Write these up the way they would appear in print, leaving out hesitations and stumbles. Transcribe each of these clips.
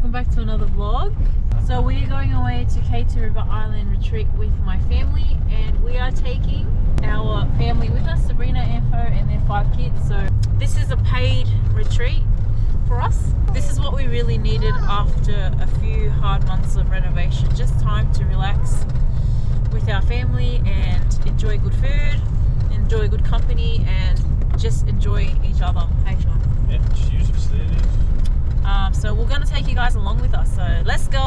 welcome back to another vlog. So we are going away to K2 River Island retreat with my family, and we are taking our family with us, Sabrina, Info and their 5 kids. So this is a paid retreat for us. This is what we really needed after a few hard months of renovation. Just time to relax with our family and enjoy good food, enjoy good company, and just enjoy each other. Hey, Sean. Yeah, just use the facilities. So we're going to take you guys along with us. So let's go.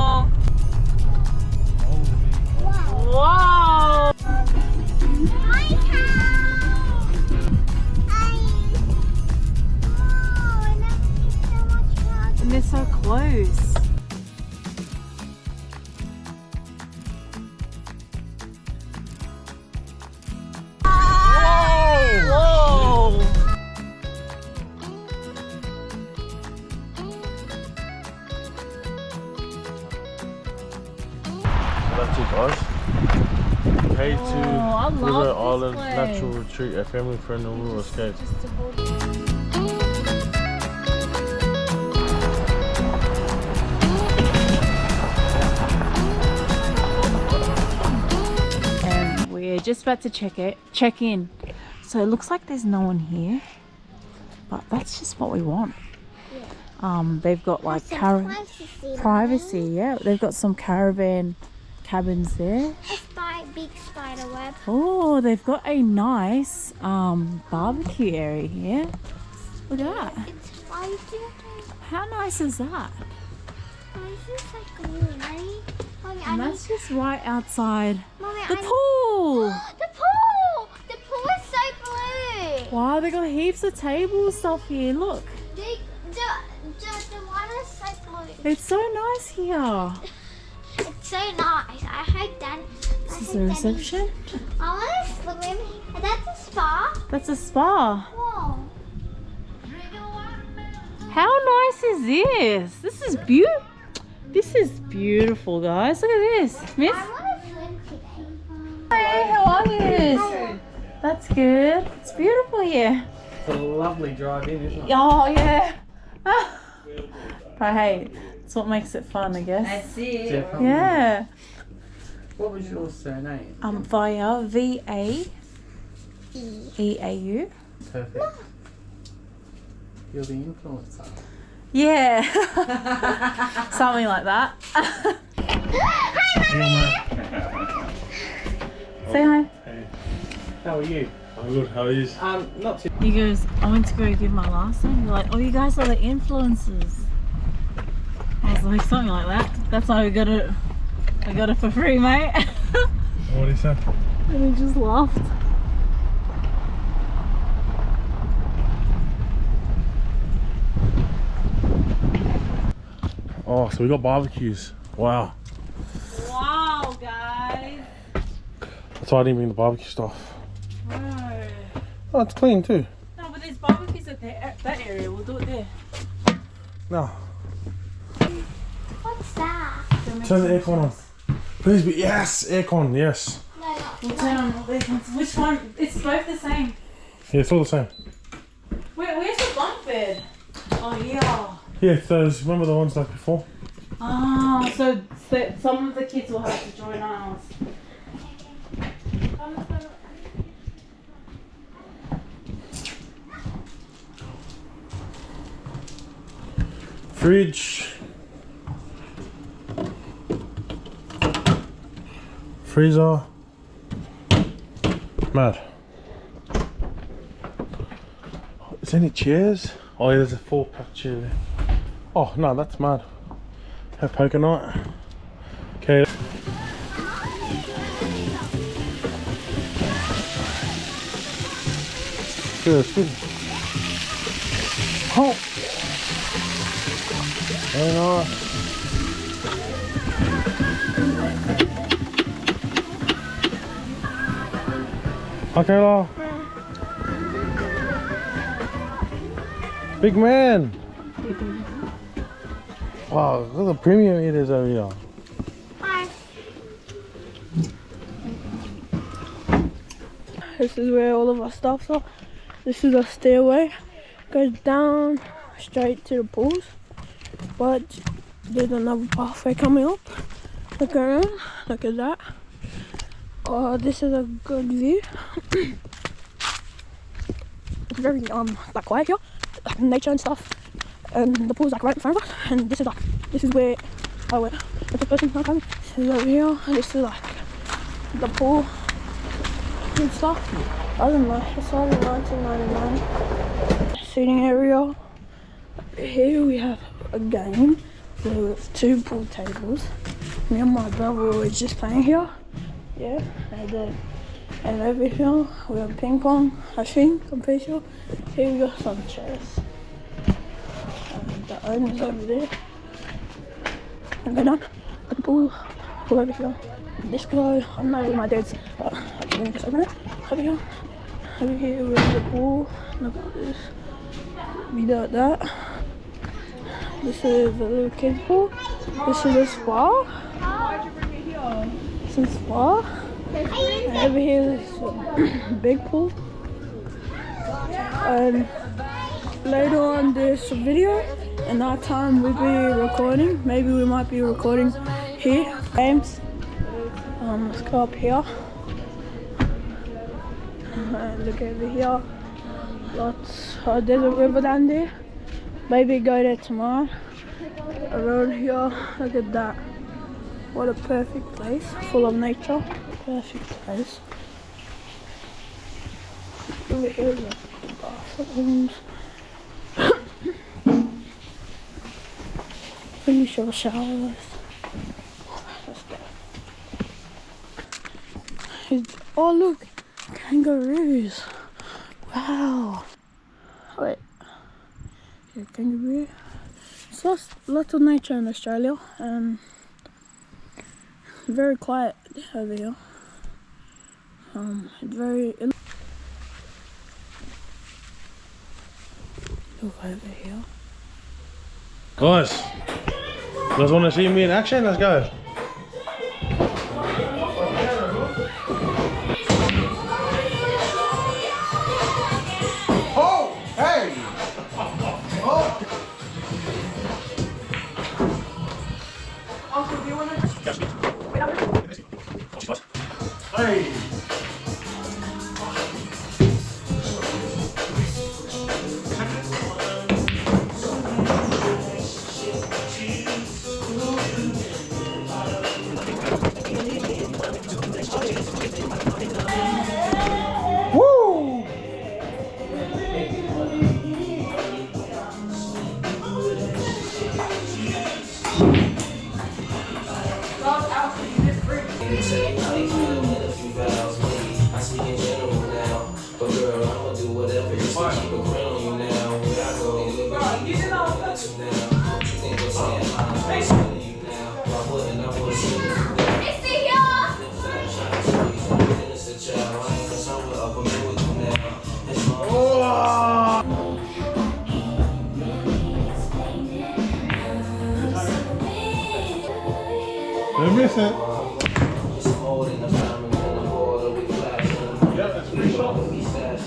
Wow. And they're so close. Whoa. That's it, guys. K2 River Island place. Natural Retreat, a family-friendly rural escape. And we're just about to check in. So it looks like there's no one here, but that's just what we want. They've got like privacy. Yeah, they've got some caravan cabins there. A big spider web. Oh, they've got a nice barbecue area here. Look at that. It's spicy. How nice is that? This is like greenery. Mommy, And that's just right outside Mommy, the pool. The pool! The pool is so blue. Wow, they got heaps of table stuff here. Look, The water is so blue. it's so nice here. It's so nice. I hope that. This is the reception. I want to swim. And that's a spa. That's a spa. Whoa. How nice is this? This is beautiful. This is beautiful, guys. Look at this, Miss. I want to swim today. Hey, how are you? That's good. It's beautiful here. It's a lovely drive in, isn't it? Oh yeah. But hey, it's what makes it fun, I guess. That's it. Definitely. Yeah. What was your surname? Via VAEAU. Perfect. You're the influencer. Yeah. Something like that. Say hi. Hey, How are you? I'm good. How are you? Not too. He goes, I went to go give my last name. You're like, oh, you guys are the influencers. I was like, something like that. That's why we got it. I got it for free, mate. What did he say? And he just laughed. Oh, so we got barbecues. Wow. Wow, guys. That's why I didn't bring the barbecue stuff. Bro. Oh, it's clean too. No, but there's barbecues at that area. We'll do it there. No. What's that? Turn the aircon on. Please be. Yes, aircon. Yes. No, not. We'll turn on all these ones. Which one? It's both the same. Yeah, it's all the same. Where's the bunk bed? Oh, yeah. Yeah, those. Remember the ones like before? Oh, so some of the kids will have to join ours. Fridge. Freezer. Mad. Is there any chairs? Oh yeah, there's a 4-pack chair there. Oh no, that's mad. Have poker night. Okay. Good, good. Oh. Very nice. Okay, Kayla. Big man. Wow, look at the premium it is over here. This is where all of our stuff's are. This is a stairway. Goes down straight to the pools. But There's another pathway coming up. Look around, look at that. Oh, this is a good view. It's very like quiet here, like nature and stuff. And the pool's like right in front of us. And this is where I went with the person not coming. This is over here. This is like the pool and stuff. I don't know. It's all in 1999. Seating area. Here we have a game with 2 pool tables. Me and my brother were just playing here. Yeah, and over here we have ping pong, I think, I'm pretty sure. Here we got some chairs. And the owner's over there. And go down at the pool over here. This guy, I'm not with my dad's, but I can just open it. Over here. Over here we have the pool. Look at this. We got that. This is the little kids pool. This is the spa. This is spa. And over here is a big pool. And later on there's a video. And that time we'll be recording. Maybe we might be recording here. Games. Let's go up here. Look over here. Lots. There's a river down there. Maybe go there tomorrow. Around here, look at that. What a perfect place, full of nature. Perfect place. Over here, the bathrooms. Pretty sure showers. Let's go. Oh look, kangaroos. Wow. Wait. Yeah, kangaroo. So lots of nature in Australia. Very quiet over here. It's very. Look over here. Guys, you guys want to see me in action? Let's go. Oh, hey! Oh! Hey! Woo! Don't miss it.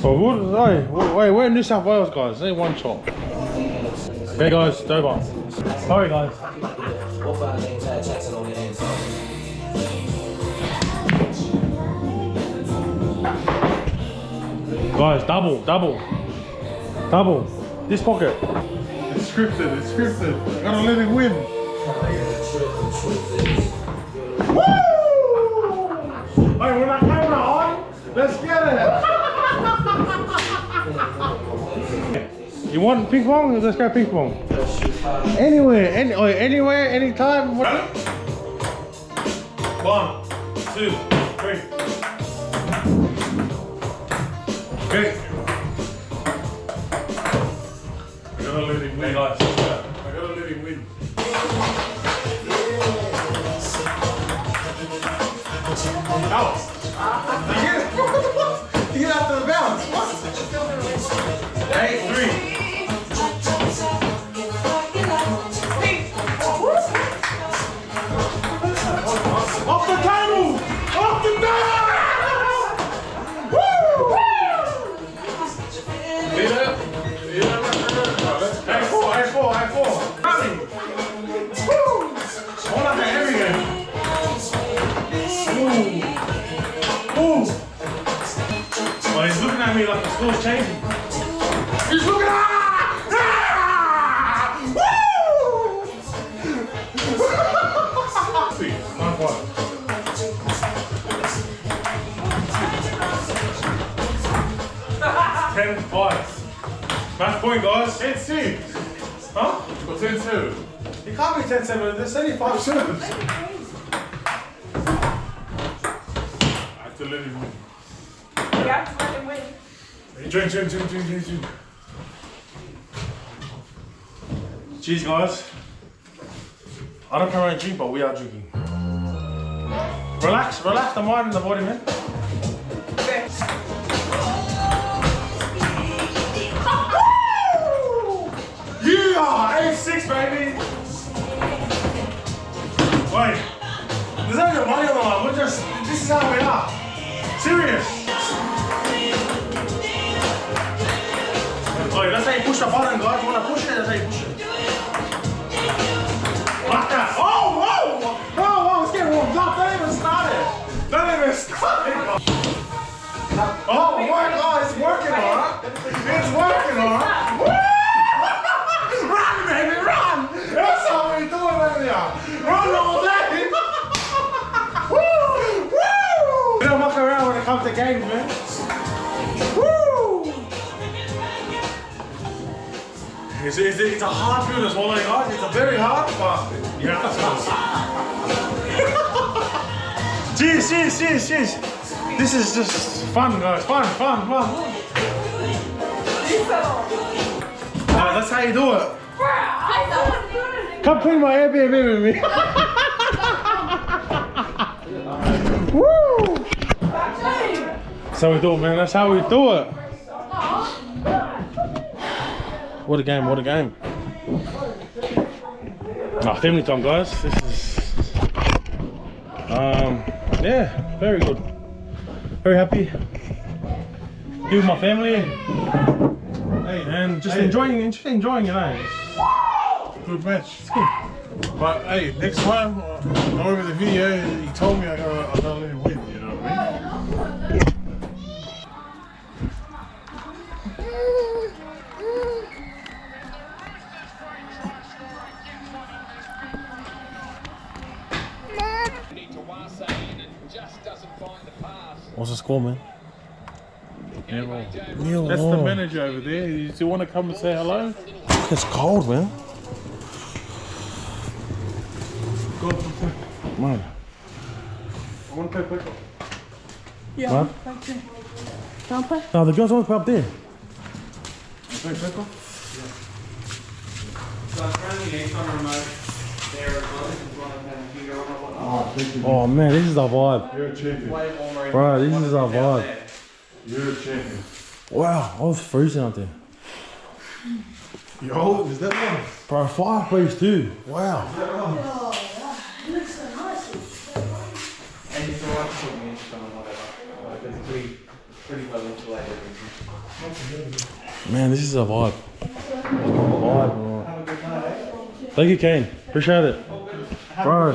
Oh, wait, we're in New South Wales, guys. There's only one shop. Okay, guys, Dover. Sorry, guys. Guys, double. This pocket. It's scripted. Gotta let it win. Woo! Hey, with that camera on, let's get it. You want ping pong? Let's go ping pong. Anywhere, anytime. 1, 2, 3. Okay. I gotta let him win. I gotta let him win. Bounce. You get after the bounce. Hey, 3. Off the table! Off the table! Woo! Hey, 4. Running. Woo! going, guys? 10-6. Huh? Or 10-2. It can't be 10-7. There's only 5 serves. I have to let him win. You have to let him win. Drink. Cheers, guys. I don't currently drink, but we are drinking. Relax the mind and the body, man. Yeah, 8-6, baby. Wait, there's not your money on the line. We're just, this is how we are. Serious. Wait, that's how you push the button, guys. You wanna push it? That's how you push it. Like that. Oh, whoa, let's get warmed up. Don't even start it. Oh my God, it's working, alright. It's working, alright. Run, baby, run. That's how we do it, baby. Run all day. Woo. We don't muck around when it comes to games, man. Woo. It's a hard pill to swallow, guys. It's a very hard, but you have to swallow. Cheers. This is just fun, guys. Fun. That's how you do it. Come clean my Airbnb with me. Woo! That's how we do it, man. That's how we do it. What a game. Family time, guys. This is yeah, very good. Very happy. Be with my family. And just enjoying it, eh? Good match. It's good. But hey, next time, I remember the video, he told me I gotta let him win, you know what I mean? What's the score, man? That's the manager over there. You still want to come and say hello? It's cold, man. Go on, Man. I want to play quick. Yeah. What? Can I play? No, the girls want to play up there. Play quick. So apparently it's on a remote there as well. If you want to have a computer on or whatnot. Oh man, this is our vibe. You're a champion. Way warmer in Bro, this one is our room down vibe. there. You're a champion. Wow, I was freezing out there. Yo, is that one? Bro, fireplace too. Wow. And it's alright to put me in or whatever. Like it's pretty well insulated. Man, this is a vibe. Vibe. Have a good night, eh? Thank you, Kane. Appreciate it. Bro.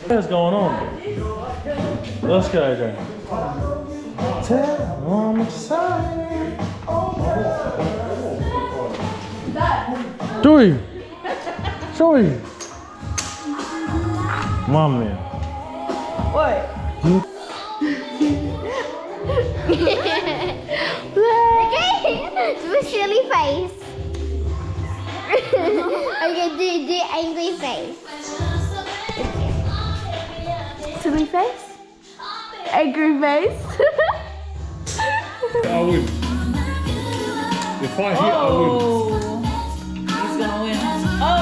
What's going on? Let's go, AJ. I'm excited. Joey. Mom, man. What? Do a silly face. Okay, do angry face. Silly face? Angry face? I win. If I hit, I win. He's gonna win. Oh!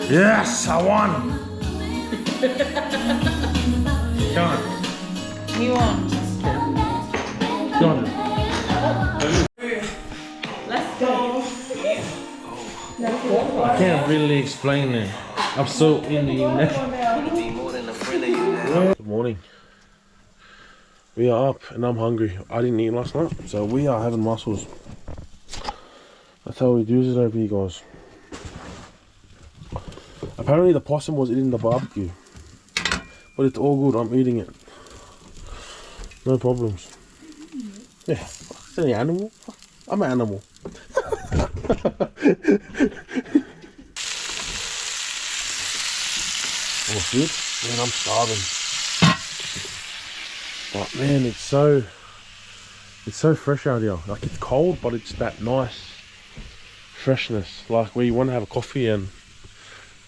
Yes, I won. Come on. He won. Come on. Let's go. I can't really explain it. I'm so in the Good morning. We are up and I'm hungry. I didn't eat last night, so we are having mussels. That's how we do it over here, guys. Apparently the possum was eating the barbecue, but it's all good. I'm eating it. No problems. Yeah, it's an animal. I'm an animal. Oh, food? Man, I'm starving. But man, it's so It's so fresh out here. Like it's cold, but it's that nice freshness. Like where you want to have a coffee and,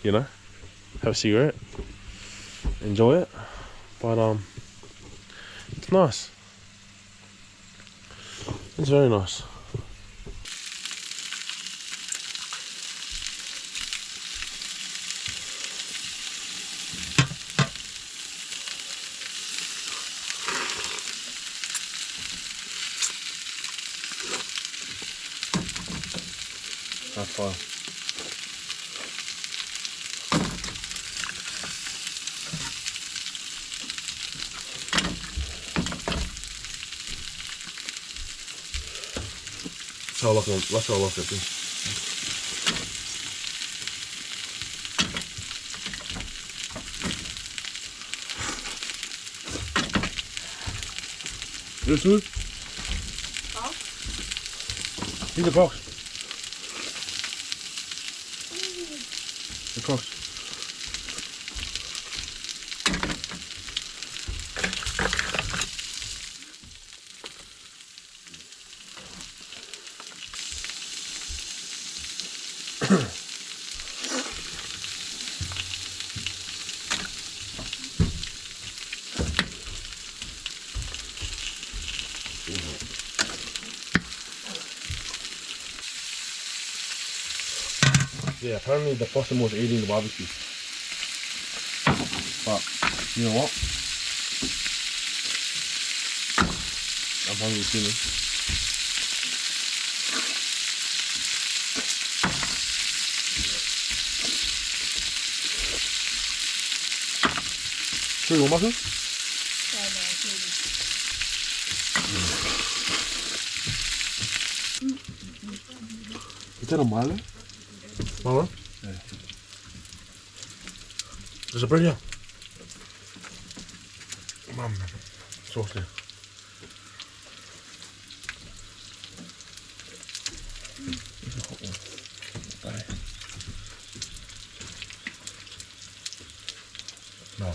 you know, have a cigarette, enjoy it. But it's nice. It's very nice. That's fine. That's how I like it. This food? In the box. Across. Yeah, apparently the possum was eating the barbecue. But, you know what? I'm hungry feeling. Sure, you want mushroom? Is that a mile? Mama? Yeah. There's a bread here. Mom, sauce there. There's a hot one. Bye. No.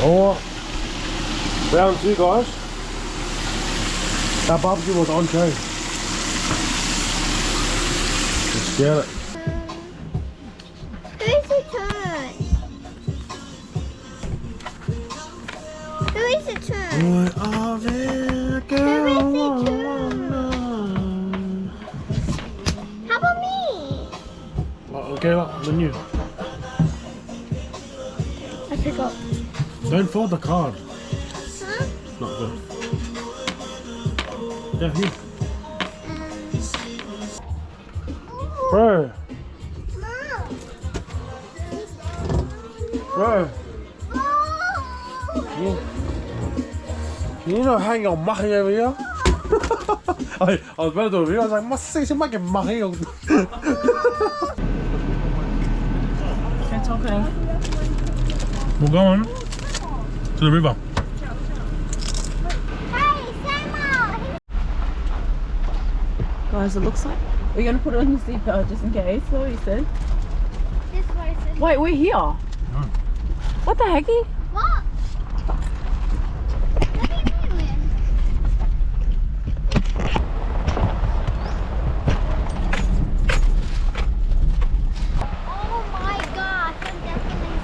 Oh, round 2, guys. That barbecue was on show. Let's get it. Who is it turn? Who is it turn? What are there, girl? How about me? Okay, look, the new. I pick up. Don't fold the card. Huh? Not good. Yeah, here. Bro. Mom. Bro. Can you not hang your mucking over here? I was about to do a video, I was like, must say some fucking mucking. Can't talk any. We're going to the river. Hey, Samuel. Guys, it looks like we're gonna put it on your seatbelt just in case. That's what he said. This is what it says. Wait, we're here. What the hecky? What? What are you doing? Oh my gosh, I'm definitely.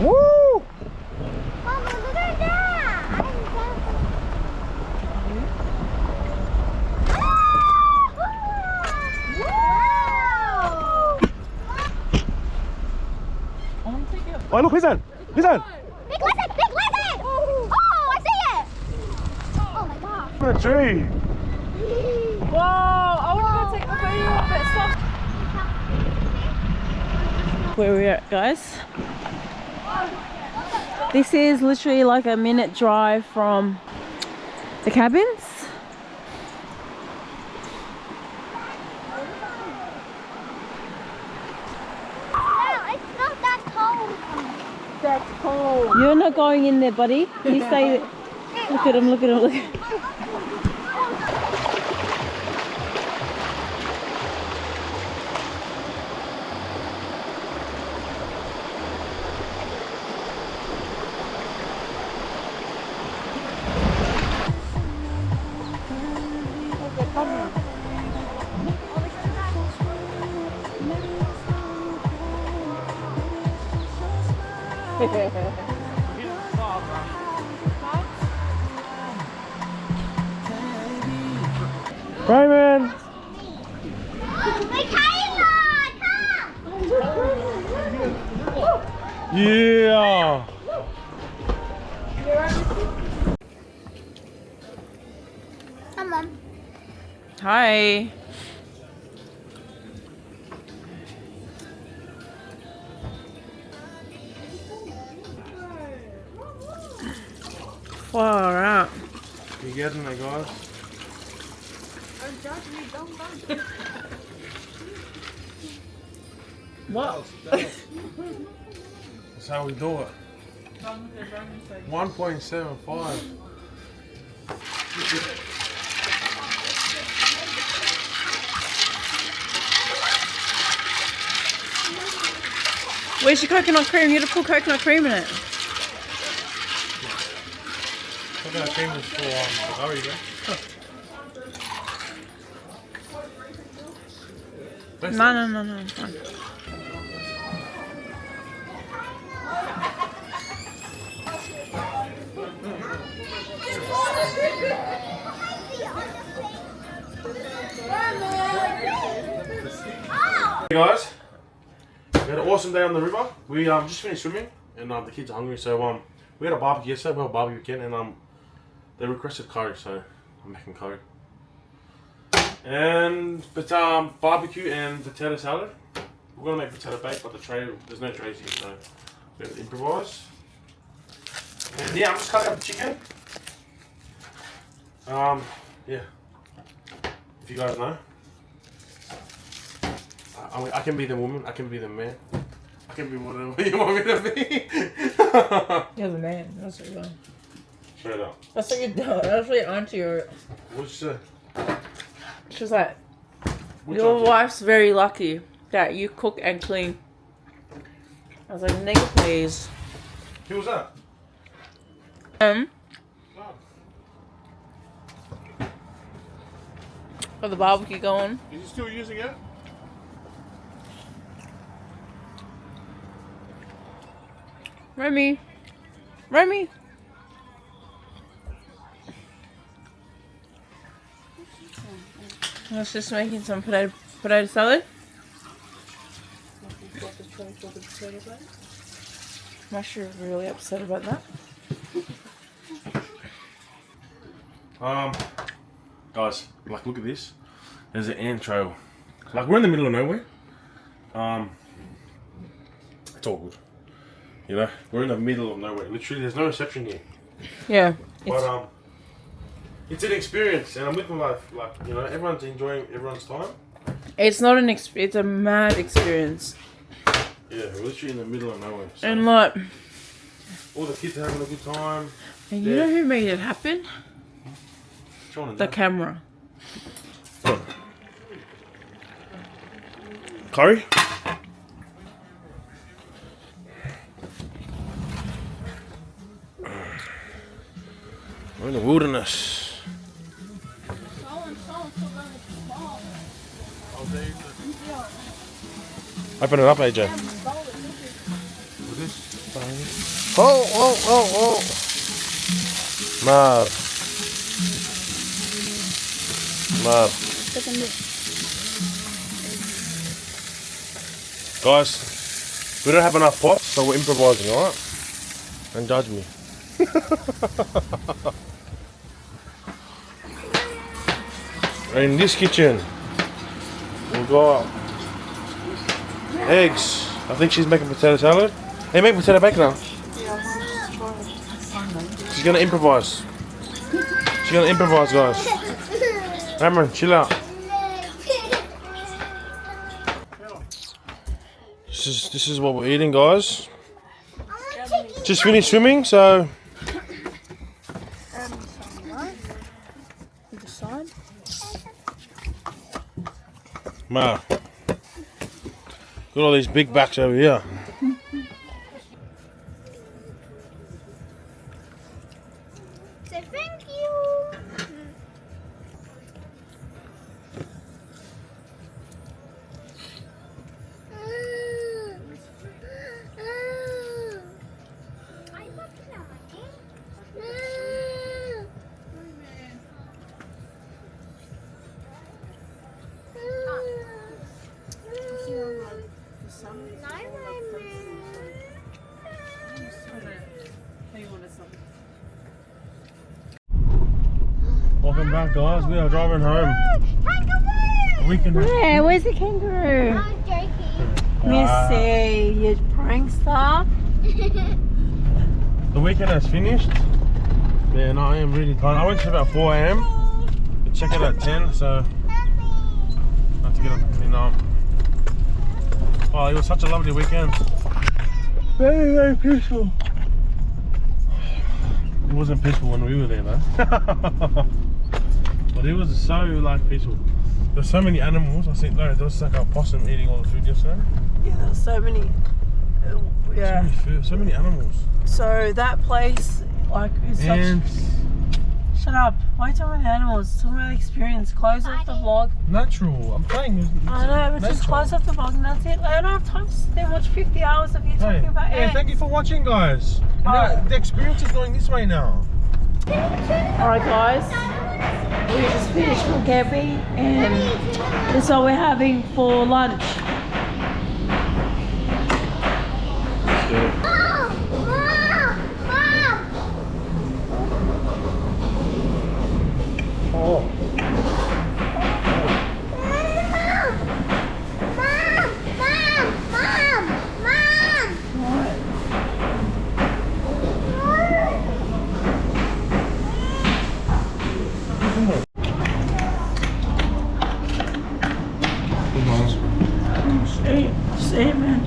Woo! Mama, look at that! I'm definitely. I want to take it. Oh, look, listen! Listen! Big lizard! Big lizard! Oh, I see it! Oh my gosh. The tree! Whoa! I want to go take a video of it. Stop. Where we're at, guys. This is literally like a minute drive from the cabins. Well, it's not that cold. That's cold. You're not going in there, buddy. You stay there. Look at him, look at him, look at him. Raymond! Yeah! Come on. Hi. Far out. You getting it, guys? What? That's how we do it. 1.75. Where's your coconut cream? You gotta put coconut cream in it. Coconut cream is for curry, man. No, it's fine. Hey guys, we had an awesome day on the river. We just finished swimming, and the kids are hungry, so we had a barbecue yesterday. We had a barbecue weekend, and they requested curry, so I'm making curry. And barbecue and potato salad. We're gonna make potato bake, but there's no trays here, so we have to improvise. And yeah, I'm just cutting up the chicken. Yeah. If you guys know. I can be the woman, I can be the man. I can be whatever you want me to be. You're the man. That's what you're doing. Straight up. That's what you're doing. That's what your auntie or What's the... she's like, Which your auntie? wife's very lucky that you cook and clean. I was like, nigga, please. Who was that? Got the barbecue going. Is he still using it? Remy. I was just making some potato salad. I'm sure really upset about that. Guys, like look at this. There's an ant trail. Like we're in the middle of nowhere. It's all good. You know, we're in the middle of nowhere. Literally, there's no reception here. Yeah. But it's an experience, and I'm with my life. Like you know, everyone's enjoying everyone's time. It's not an it's a mad experience. Yeah, we're literally in the middle of nowhere. So And like, all the kids are having a good time. and you know who made it happen? Sean and The Jo. camera. Curry? We're in the wilderness. Open it up, AJ. Oh. Mad. Guys, we don't have enough pots, so we're improvising, alright? Don't judge me. In this kitchen, we've got eggs. I think she's making potato salad. Hey, make potato bacon now. She's gonna improvise. She's gonna improvise, guys. Cameron, chill out. This is what we're eating, guys. Just finished swimming, so The side. Ma, got all these big backs over here. Say thank you. back, guys. We are driving home. Kangaroo! We can. Yeah, where's the kangaroo? I was joking. Missy, you prankster. The weekend has finished. Yeah, no, I am really tired. I went to about 4 a.m. Check it at 10, so I have to get up, you know. Oh, it was such a lovely weekend. Very, very peaceful. It wasn't peaceful when we were there though. But it was so like peaceful. There's so many animals. I think there was like a possum eating all the food yesterday. Yeah, there's so many. Yeah. So many animals. So that place, like, is such. Ants. Shut up. Why are you talking about animals? Talking about experience. Close off the vlog. Natural. I'm saying. I know, but just close off the vlog and that's it. I don't have time to sit there and watch 50 hours of you talking about ants. Yeah, thank you for watching, guys. And now, the experience is going this way now. Alright, guys. We just finished from camping and this is what we're having for lunch. Oh. Just eat, man.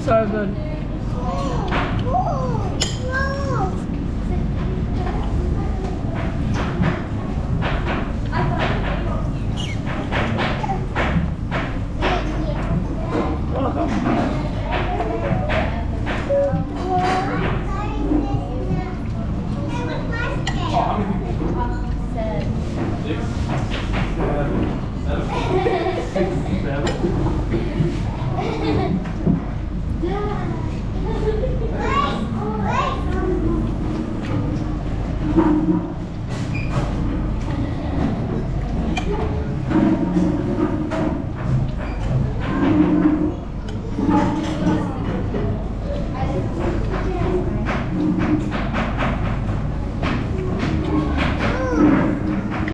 So good.